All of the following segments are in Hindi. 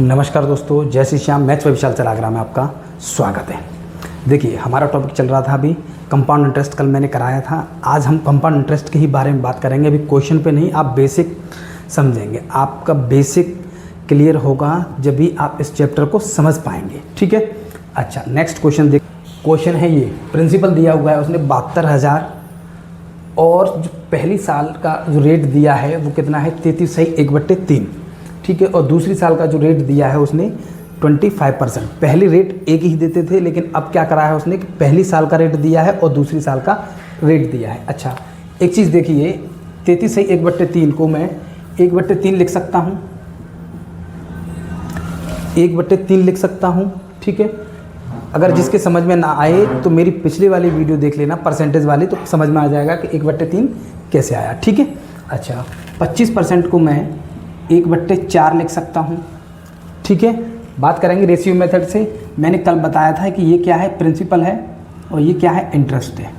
नमस्कार दोस्तों, जय श्री श्याम। मैथ्स विशाल चरागरा में आपका स्वागत है। देखिए, हमारा टॉपिक चल रहा था अभी कंपाउंड इंटरेस्ट। कल मैंने कराया था। आज हम कंपाउंड इंटरेस्ट के ही बारे में बात करेंगे। अभी क्वेश्चन पे नहीं, आप बेसिक समझेंगे। आपका बेसिक क्लियर होगा जब भी आप इस चैप्टर को समझ पाएंगे। ठीक है। अच्छा, नेक्स्ट क्वेश्चन देख। क्वेश्चन है ये, प्रिंसिपल दिया हुआ है उसने 72,000 और जो पहली साल का जो रेट दिया है वो कितना है 33/1/3। ठीक है। और दूसरी साल का जो रेट दिया है उसने 25%। पहली रेट एक ही देते थे, लेकिन अब क्या करा है उसने कि पहली साल का रेट दिया है और दूसरी साल का रेट दिया है। अच्छा, एक चीज़ देखिए, 33/1/3 को मैं 1/3 लिख सकता हूँ, 1/3 लिख सकता हूँ। ठीक है। अगर जिसके समझ में ना आए तो मेरी पिछली वाली वीडियो देख लेना, परसेंटेज वाली, तो समझ में आ जाएगा कि 1/3 कैसे आया। ठीक है। अच्छा, 25% को मैं 1/4 लिख सकता हूँ। ठीक है। बात करेंगे रेशियो मेथड से। मैंने कल बताया था कि ये क्या है, प्रिंसिपल है और ये क्या है, इंटरेस्ट है।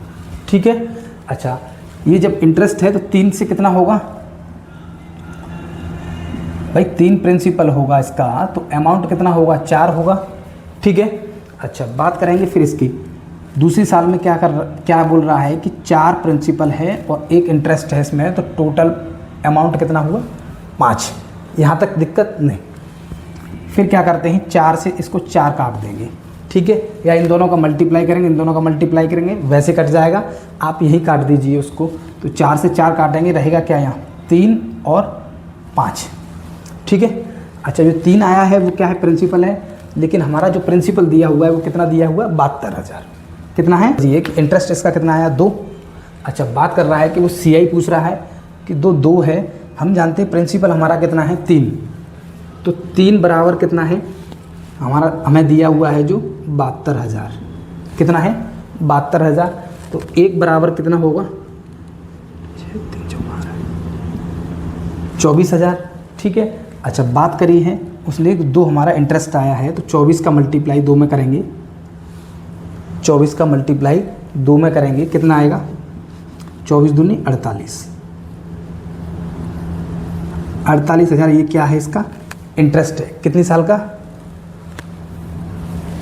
ठीक है। अच्छा, ये जब इंटरेस्ट है तो 3 से कितना होगा भाई, 3 प्रिंसिपल होगा इसका, तो अमाउंट कितना होगा, 4 होगा। ठीक है। अच्छा, बात करेंगे फिर इसकी दूसरी साल में क्या बोल रहा है कि 4 प्रिंसिपल है और 1 इंटरेस्ट है इसमें, तो टोटल अमाउंट कितना हुआ 5। यहाँ तक दिक्कत नहीं। फिर क्या करते हैं, 4 से इसको 4 काट देंगे। ठीक है। या इन दोनों का मल्टीप्लाई करेंगे, इन दोनों का मल्टीप्लाई करेंगे, वैसे कट जाएगा। आप यही काट दीजिए उसको, तो 4 से 4 काटेंगे, रहेगा क्या यहाँ 3 और 5। ठीक है। अच्छा, जो 3 आया है वो क्या है, प्रिंसिपल है, लेकिन हमारा जो प्रिंसिपल दिया हुआ है वो कितना दिया हुआ है, 72,000। कितना है जी, एक इंटरेस्ट इसका कितना आया, 2। अच्छा, बात कर रहा है कि वो CI पूछ रहा है कि 2 है। हम जानते हैं प्रिंसिपल हमारा कितना है, 3। तो 3 बराबर कितना है हमारा, हमें दिया हुआ है जो 72,000। कितना है 72,000। तो 1 बराबर कितना होगा, 24,000। ठीक है। अच्छा, बात करी है उसने 2 हमारा इंटरेस्ट आया है, तो 24 का मल्टीप्लाई 2 में करेंगे, 24 का मल्टीप्लाई 2 में करेंगे, कितना आएगा 24 दूनी 48। 48,000 ये क्या है, इसका इंटरेस्ट है। कितनी साल का,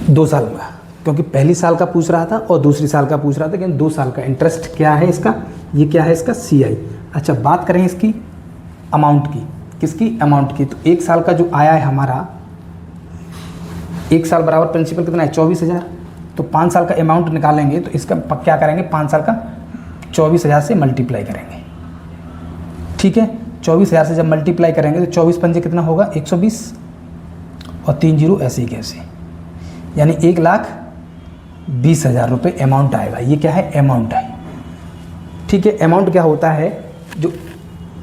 2 साल का, क्योंकि पहली साल का पूछ रहा था और दूसरी साल का पूछ रहा था, लेकिन 2 साल का इंटरेस्ट क्या है इसका, ये क्या है इसका CI। अच्छा, बात करें इसकी अमाउंट की, किसकी, अमाउंट की। तो 1 साल का जो आया है हमारा, 1 साल बराबर प्रिंसिपल कितना है 24,000। तो 5 साल का अमाउंट निकालेंगे, तो इसका क्या करेंगे, 5 साल का 24,000 से मल्टीप्लाई करेंगे। ठीक है। 24,000 से जब मल्टीप्लाई करेंगे तो 24 पंजे कितना होगा 120 और 3 जीरो ऐसे ही कैसे, यानी 1,20,000 रुपये अमाउंट आएगा। ये क्या है, अमाउंट है। ठीक है। अमाउंट क्या होता है, जो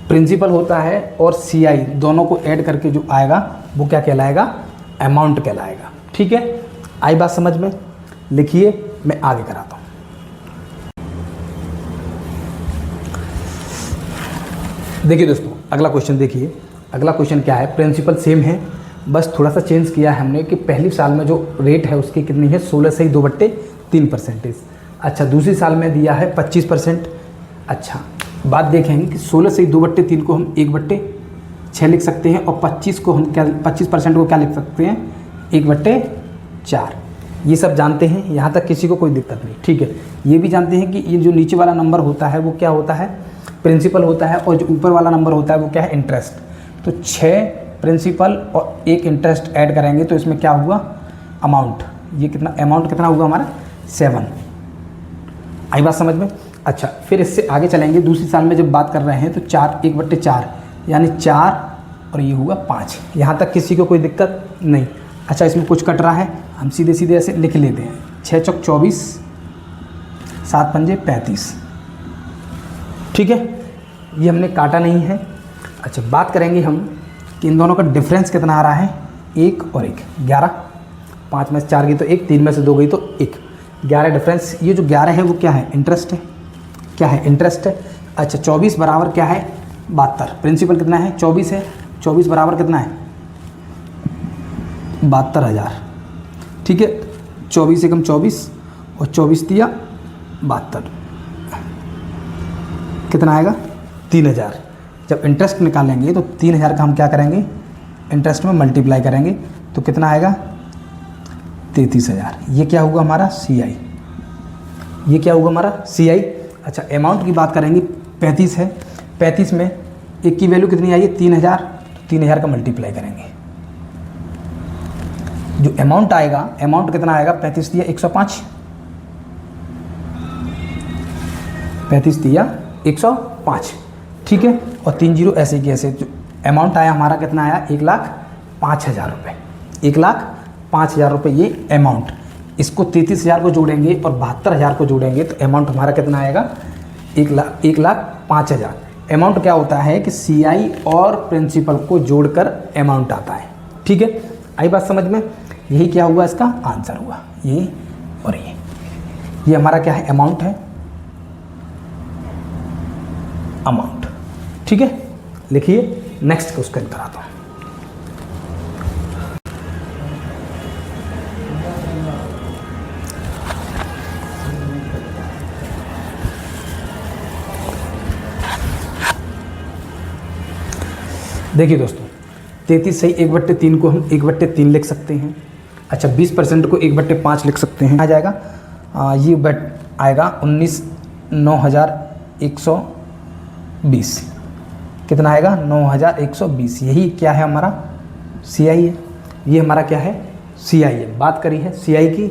प्रिंसिपल होता है और CI दोनों को ऐड करके जो आएगा वो क्या कहलाएगा, अमाउंट कहलाएगा। ठीक है। आई बात समझ में, लिखिए, मैं आगे कराता हूँ। देखिए दोस्तों, अगला क्वेश्चन देखिए। अगला क्वेश्चन क्या है, प्रिंसिपल सेम है, बस थोड़ा सा चेंज किया है हमने कि पहली साल में जो रेट है उसकी कितनी है 16/2/3%। अच्छा, दूसरी साल में दिया है 25%। अच्छा, बात देखेंगे कि 16/2/3 को हम 1/6 लिख सकते हैं और 25 को हम क्या, 25% को क्या लिख सकते हैं 1/4। ये सब जानते हैं, यहाँ तक किसी को कोई दिक्कत नहीं। ठीक है। ये भी जानते हैं कि ये जो नीचे वाला नंबर होता है वो क्या होता है, प्रिंसिपल होता है, और जो ऊपर वाला नंबर होता है वो क्या है, इंटरेस्ट। तो 6 प्रिंसिपल और 1 इंटरेस्ट ऐड करेंगे तो इसमें क्या हुआ, अमाउंट। ये कितना अमाउंट कितना हुआ हमारा 7। आई बात समझ में। अच्छा, फिर इससे आगे चलेंगे। दूसरी साल में जब बात कर रहे हैं तो 1/4 यानी 4 और ये हुआ 5। यहाँ तक किसी को कोई दिक्कत नहीं। अच्छा, इसमें कुछ कट रहा है, हम सीधे सीधे ऐसे लिख लेते हैं। 6 चौक 24, 7 पंजे 35। ठीक है। ये हमने काटा नहीं है। अच्छा, बात करेंगे हम कि इन दोनों का डिफरेंस कितना आ रहा है, 1 और 1 11। 5 में से 4 गई तो 1, 3 में से 2 गई तो 1, 11 डिफरेंस। ये जो 11 है वो क्या है, इंटरेस्ट है। क्या है, इंटरेस्ट है। अच्छा, 24 बराबर क्या है 72। प्रिंसिपल कितना है 24 है, 24 बराबर कितना है 72,000। ठीक है। 24 एकम 24 और 24 दिया 72, कितना आएगा 3,000। जब इंटरेस्ट निकालेंगे तो 3,000 का हम क्या करेंगे इंटरेस्ट में मल्टीप्लाई करेंगे तो कितना आएगा 33,000। ये क्या होगा हमारा CI, ये क्या होगा हमारा CI। अच्छा अमाउंट की बात करेंगे 35 है, 35 में एक की वैल्यू कितनी आई है 3,000, तो 3,000 का मल्टीप्लाई करेंगे, जो अमाउंट आएगा, अमाउंट कितना आएगा 35 दिया 105, 35 दिया 105, ठीक है। और 3 जीरो ऐसे की ऐसे, जो अमाउंट आया हमारा कितना आया 1,05,000 रुपये, 1,05,000 रुपये ये अमाउंट। इसको 33,000 को जोड़ेंगे और 72,000 को जोड़ेंगे तो अमाउंट हमारा कितना आएगा 1,05,000। अमाउंट क्या होता है कि CI और प्रिंसिपल को जोड़कर अमाउंट आता है, ठीक है। आई बात समझ में, यही क्या हुआ इसका आंसर हुआ, ये और ये हमारा क्या है अमाउंट है, अमाउंट, ठीक है। लिखिए नेक्स्ट क्वेश्चन कराता हूँ। देखिए दोस्तों 33 सही 1/3 को हम 1/3 लिख सकते हैं। अच्छा 20% को 1/5 लिख सकते हैं, आ जाएगा ये आएगा 9,120, कितना आएगा 9,120। यही क्या है हमारा CI है, ये हमारा क्या है CI है। बात करी है CI की,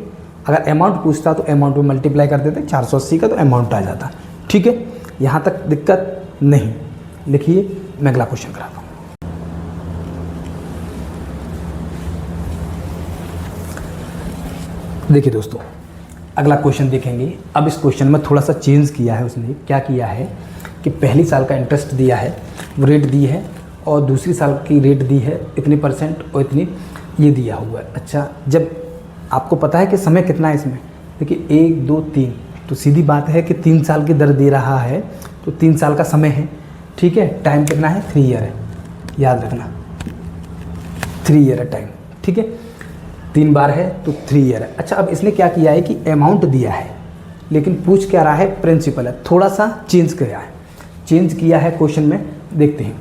अगर अमाउंट पूछता तो अमाउंट में मल्टीप्लाई कर देते 480 का तो अमाउंट आ जाता, ठीक है। यहाँ तक दिक्कत नहीं। लिखिए मैं अगला क्वेश्चन कराता हूँ। देखिए दोस्तों अगला क्वेश्चन देखेंगे। अब इस क्वेश्चन में थोड़ा सा चेंज किया है उसने। क्या किया है कि पहली साल का इंटरेस्ट दिया है, वो रेट दी है, और दूसरी साल की रेट दी है इतनी % और इतनी ये दिया हुआ है। अच्छा जब आपको पता है कि समय कितना है इसमें, देखिए 1 2 3, तो सीधी बात है कि 3 साल की दर दे रहा है तो 3 साल का समय है, ठीक है। टाइम कितना है 3 ईयर है, याद रखना 3 ईयर है टाइम, ठीक है। 3 बार है तो 3 ईयर है। अच्छा अब इसने क्या किया है कि अमाउंट दिया है लेकिन पूछ क्या रहा है प्रिंसिपल है, थोड़ा सा चेंज किया है क्वेश्चन में, देखते हैं।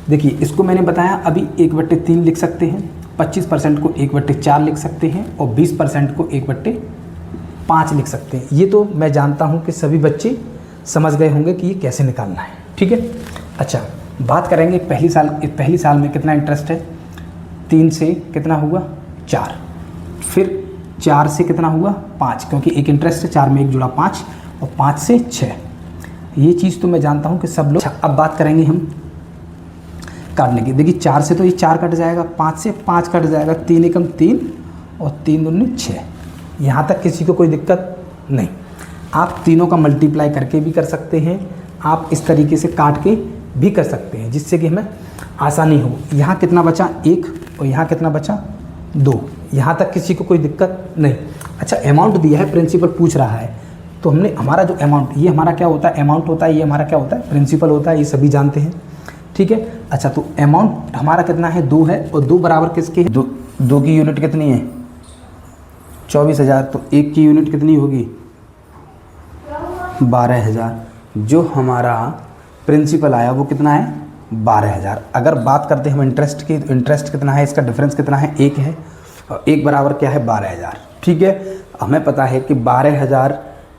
देखिए इसको मैंने बताया अभी 1/3 लिख सकते हैं, 25% को 1/4 लिख सकते हैं और 20% को 1/5 लिख सकते हैं। ये तो मैं जानता हूँ कि सभी बच्चे समझ गए होंगे कि ये कैसे निकालना है, ठीक है। अच्छा बात करेंगे पहली साल में कितना इंटरेस्ट है, 3 से कितना हुआ 4, फिर 4 से कितना हुआ 5, क्योंकि एक इंटरेस्ट है, 4 में 1 जुड़ा 5, और 5 से 6। ये चीज़ तो मैं जानता हूँ कि सब लोग। अच्छा अब बात करेंगे हम काटने की। देखिए 4 से तो ये 4 कट जाएगा, 5 से 5 कट जाएगा, 3 एकम 3 और 3 दूनी 6। यहाँ तक किसी को कोई दिक्कत नहीं। आप तीनों का मल्टीप्लाई करके भी कर सकते हैं, आप इस तरीके से काट के भी कर सकते हैं, जिससे कि हमें आसानी हो। यहाँ कितना बचा 1 और यहाँ कितना बचा 2, यहाँ तक किसी को कोई दिक्कत नहीं। अच्छा अमाउंट दिया है, प्रिंसिपल पूछ रहा है, तो हमने हमारा जो अमाउंट, ये हमारा क्या होता है अमाउंट होता है, ये हमारा क्या होता है प्रिंसिपल होता है, ये सभी जानते हैं, ठीक है। अच्छा तो अमाउंट हमारा कितना है 2 है, और 2 बराबर किसके है 2 की यूनिट कितनी है 24,000, तो 1 की यूनिट कितनी होगी 12,000। जो हमारा प्रिंसिपल आया वो कितना है 12,000। अगर बात करते हैं हम इंटरेस्ट की, तो इंटरेस्ट कितना है, इसका डिफरेंस कितना है 1 है, और 1 बराबर क्या है 12,000, ठीक है। हमें पता है कि 12,000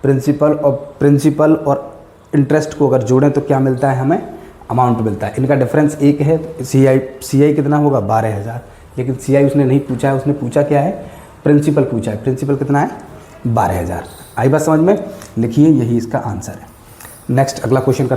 प्रिंसिपल और इंटरेस्ट को अगर जोड़ें तो क्या मिलता है हमें अमाउंट मिलता है। इनका डिफरेंस 1 है, तो CI कितना होगा 12,000, लेकिन CI उसने नहीं पूछा है, उसने पूछा क्या है प्रिंसिपल पूछा है। प्रिंसिपल कितना है 12,000। आई बात समझ में, लिखिए यही इसका आंसर है। नेक्स्ट अगला क्वेश्चन कर।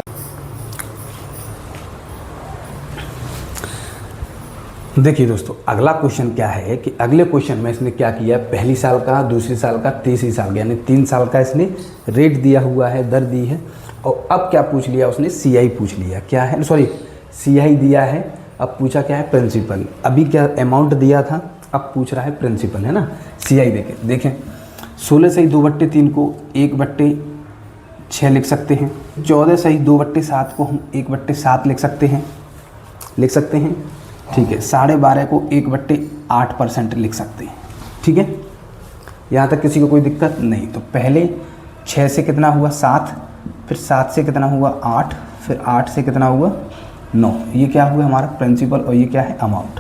देखिए दोस्तों अगला क्वेश्चन क्या है कि अगले क्वेश्चन में इसने क्या किया, पहली साल का, दूसरी साल का, तीसरी साल का, यानी 3 साल का इसने रेट दिया हुआ है, दर दी है, और अब क्या पूछ लिया उसने CI पूछ लिया। क्या है सॉरी CI दिया है, अब पूछा क्या है प्रिंसिपल। अभी क्या अमाउंट दिया था, अब पूछ रहा है प्रिंसिपल, है ना। CI देखें 16 सही 2/3 को 1/6 लिख सकते हैं, 14 सही 2/7 को हम 1/7 लिख सकते हैं, ठीक है। 12.5 को 1/8% लिख सकते हैं, ठीक है। यहाँ तक किसी को कोई दिक्कत नहीं। तो पहले 6 से कितना हुआ 7, फिर 7 से कितना हुआ 8, फिर 8 से कितना हुआ 9। ये क्या हुआ हमारा प्रिंसिपल और ये क्या है अमाउंट,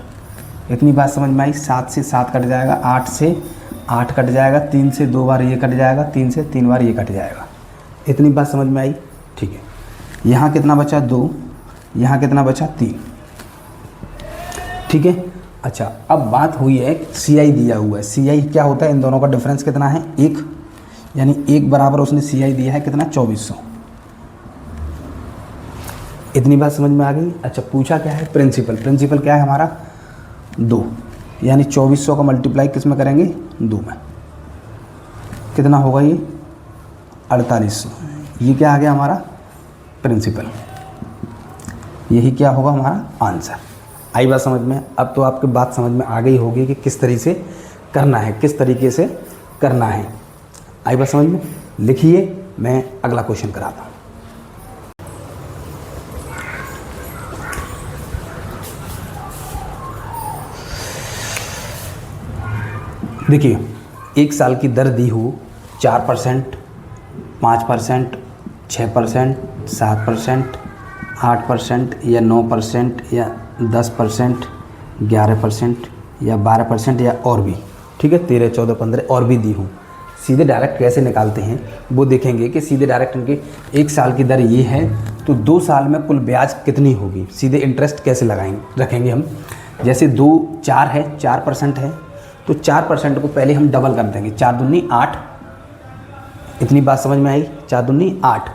इतनी बात समझ में आई। 7 से 7 कट जाएगा, 8 से 8 कट जाएगा, 3 से 2 बार ये कट जाएगा, 3 से 3 बार ये कट जाएगा। इतनी बात समझ में आई, ठीक है। यहाँ कितना बचा 2, यहाँ कितना बचा 3, ठीक है। अच्छा, अब बात हुई है CI दिया हुआ है। CI क्या होता है, इन दोनों का डिफरेंस कितना है 1, यानी 1 बराबर उसने CI दिया है कितना 2400। इतनी बात समझ में आ गई। अच्छा, पूछा क्या है प्रिंसिपल। प्रिंसिपल क्या है हमारा 2, यानी 2400 का मल्टीप्लाई किस में करेंगे 2 में, कितना होगा ये 4800। ये क्या आ गया हमारा प्रिंसिपल, यही क्या होगा हमारा आंसर। आई बात समझ में। अब तो आपकी बात समझ में आ गई होगी कि किस तरीके से करना है, किस तरीके से करना है। आई बात समझ में। लिखिए, मैं अगला क्वेश्चन कराता हूँ। देखिए, 1 साल की दर दी हो 4%, 5%, 6%, 7%, 8% या 9% या 10%, 11% या 12% या और भी, ठीक है, 13, 14, 15 और भी दी हूँ। सीधे डायरेक्ट कैसे निकालते हैं वो देखेंगे कि सीधे डायरेक्ट इनके 1 साल की दर ये है तो 2 साल में कुल ब्याज कितनी होगी, सीधे इंटरेस्ट कैसे लगाएंगे रखेंगे हम। जैसे 2 4 है, 4% है, तो 4% को पहले हम डबल कर देंगे, 4 दूनी 8। इतनी बात समझ में आई, 4 दूनी 8।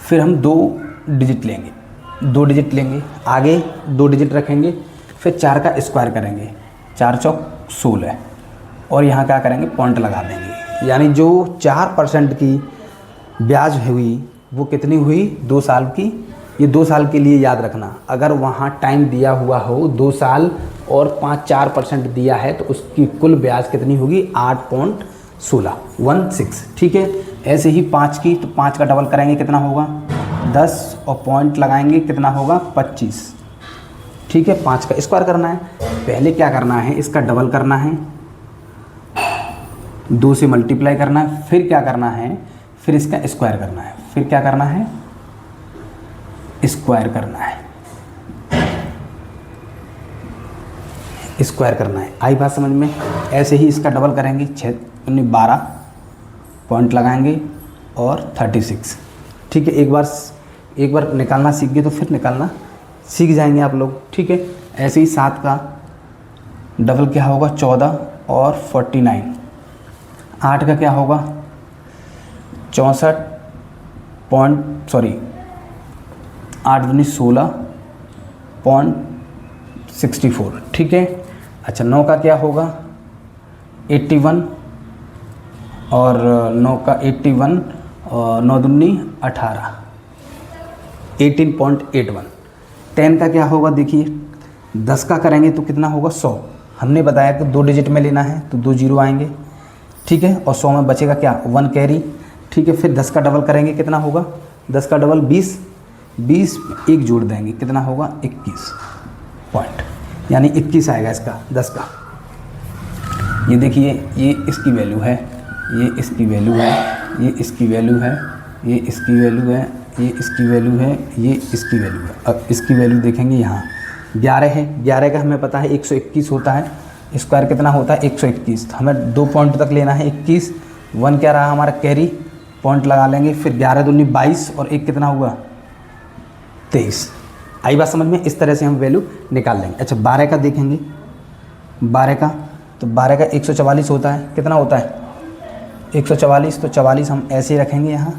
फिर हम 2 डिजिट लेंगे, 2 डिजिट लेंगे, आगे 2 डिजिट रखेंगे, फिर 4 का स्क्वायर करेंगे, 4 चौक 16, और यहाँ क्या करेंगे पॉइंट लगा देंगे। यानी जो 4% की ब्याज हुई वो कितनी हुई 2 साल की। ये 2 साल के लिए याद रखना, अगर वहाँ टाइम दिया हुआ हो 2 साल और 4% दिया है तो उसकी कुल ब्याज कितनी होगी 8.16, ठीक है। ऐसे ही 5 की, तो 5 का डबल करेंगे कितना होगा 10, और पॉइंट लगाएंगे कितना होगा 25, ठीक है। 5 का स्क्वायर करना है, पहले क्या करना है इसका डबल करना है, 2 से मल्टीप्लाई करना है, फिर क्या करना है फिर इसका स्क्वायर करना है, फिर क्या करना है स्क्वायर करना है, स्क्वायर करना है। आई बात समझ में। ऐसे ही इसका डबल करेंगे, 6 दूनी 12, पॉइंट लगाएंगे और 36, ठीक है। एक बार निकालना सीख गए तो फिर निकालना सीख जाएंगे आप लोग, ठीक है। ऐसे ही 7 का डबल क्या होगा 14 और 49, 8 का क्या होगा 64 8 दूनी 16.64, ठीक है। अच्छा, 9 का क्या होगा 81, और 9 का 81 और 9 दूनी 18, 18.81। 10 का क्या होगा देखिए, 10 का करेंगे तो कितना होगा 100। हमने बताया कि 2 डिजिट में लेना है तो 2 जीरो आएंगे, ठीक है, और 100 में बचेगा क्या 1 कैरी, ठीक है। फिर 10 का डबल करेंगे कितना होगा 10 का डबल 20, 1 जोड़ देंगे कितना होगा 21 पॉइंट, यानी 21 आएगा इसका 10 का। ये देखिए, ये इसकी वैल्यू है, ये इसकी वैल्यू है, ये इसकी वैल्यू है, ये इसकी वैल्यू है, ये इसकी वैल्यू है, ये इसकी वैल्यू है। अब इसकी वैल्यू देखेंगे, यहाँ 11 है, 11 का हमें पता है 121 होता है, स्क्वायर कितना होता है 121, तो हमें 2 पॉइंट तक लेना है 21, 1 क्या रहा हमारा कैरी, पॉइंट लगा लेंगे, फिर 11 दूनी 22 और 1 कितना हुआ 23। आई बात समझ में। इस तरह से हम वैल्यू निकाल लेंगे। अच्छा, 12 का देखेंगे, 12 का तो 12 का 144 होता है, कितना होता है 144, तो 44 हम ऐसे ही रखेंगे यहाँ,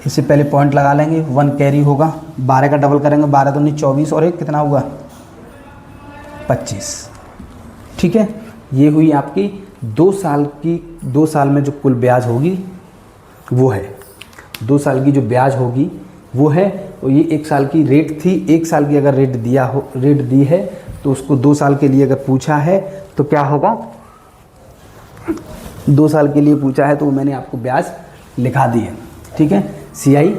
इससे पहले पॉइंट लगा लेंगे, 1 कैरी होगा, 12 का डबल करेंगे, 12 दूनी 24 और 1 कितना हुआ 25, ठीक है। ये हुई आपकी 2 साल में जो कुल ब्याज होगी वो है, 2 साल की जो ब्याज होगी वो है। तो ये 1 साल की रेट थी, 1 साल की अगर रेट दी है तो उसको 2 साल के लिए अगर पूछा है तो क्या होगा 2 साल के लिए पूछा है तो मैंने आपको ब्याज लिखा दी है, ठीक है, CI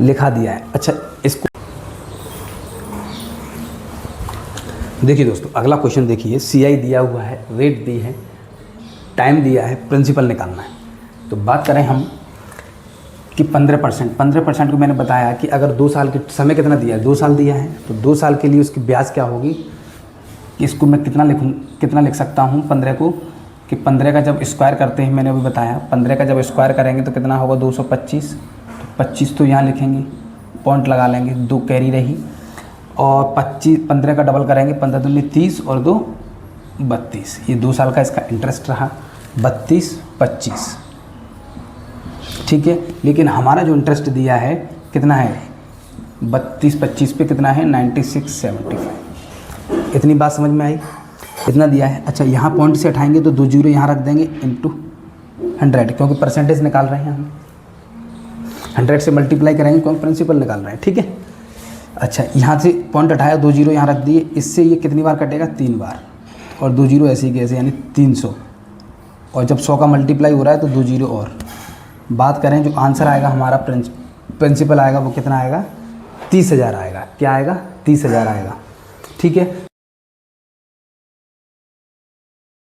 लिखा दिया है। अच्छा, इसको देखिए दोस्तों, अगला क्वेश्चन देखिए, CI दिया हुआ है, रेट दी है, टाइम दिया है, प्रिंसिपल निकालना है। तो बात करें हम कि 15% को मैंने बताया कि अगर 2 साल के समय कितना दिया है 2 साल दिया है, तो 2 साल के लिए उसकी ब्याज क्या होगी कि इसको मैं कितना लिख सकता हूँ 15 को, कि 15 का जब स्क्वायर करते हैं, मैंने अभी बताया 15 का जब स्क्वायर करेंगे तो कितना होगा 225। तो 25 तो यहाँ लिखेंगे, पॉइंट लगा लेंगे, 2 कैरी रही, और 15 का डबल करेंगे, 15 दूनी 30 और 2 32। ये 2 साल का इसका इंटरेस्ट रहा 32-25, ठीक है। लेकिन हमारा जो इंटरेस्ट दिया है कितना है 32-25 पे कितना है 96.75। इतनी बात समझ में आई, इतना दिया है। अच्छा, यहाँ पॉइंट से हटाएंगे तो 2 जीरो यहाँ रख देंगे इंटू 100, क्योंकि परसेंटेज निकाल रहे हैं हम, 100 से मल्टीप्लाई करेंगे क्योंकि प्रिंसिपल निकाल रहे हैं, ठीक है। अच्छा, यहाँ से पॉइंट हटाया, 2 जीरो यहाँ रख दिए, इससे ये कितनी बार कटेगा 3 बार, और 2 जीरो ऐसे ही कैसे, यानी 300। और जब 100 का मल्टीप्लाई हो रहा है तो 2 जीरो और। बात करें जो आंसर आएगा हमारा प्रिंसिपल आएगा वो कितना आएगा 30,000 आएगा। क्या आएगा 30,000 आएगा, ठीक है।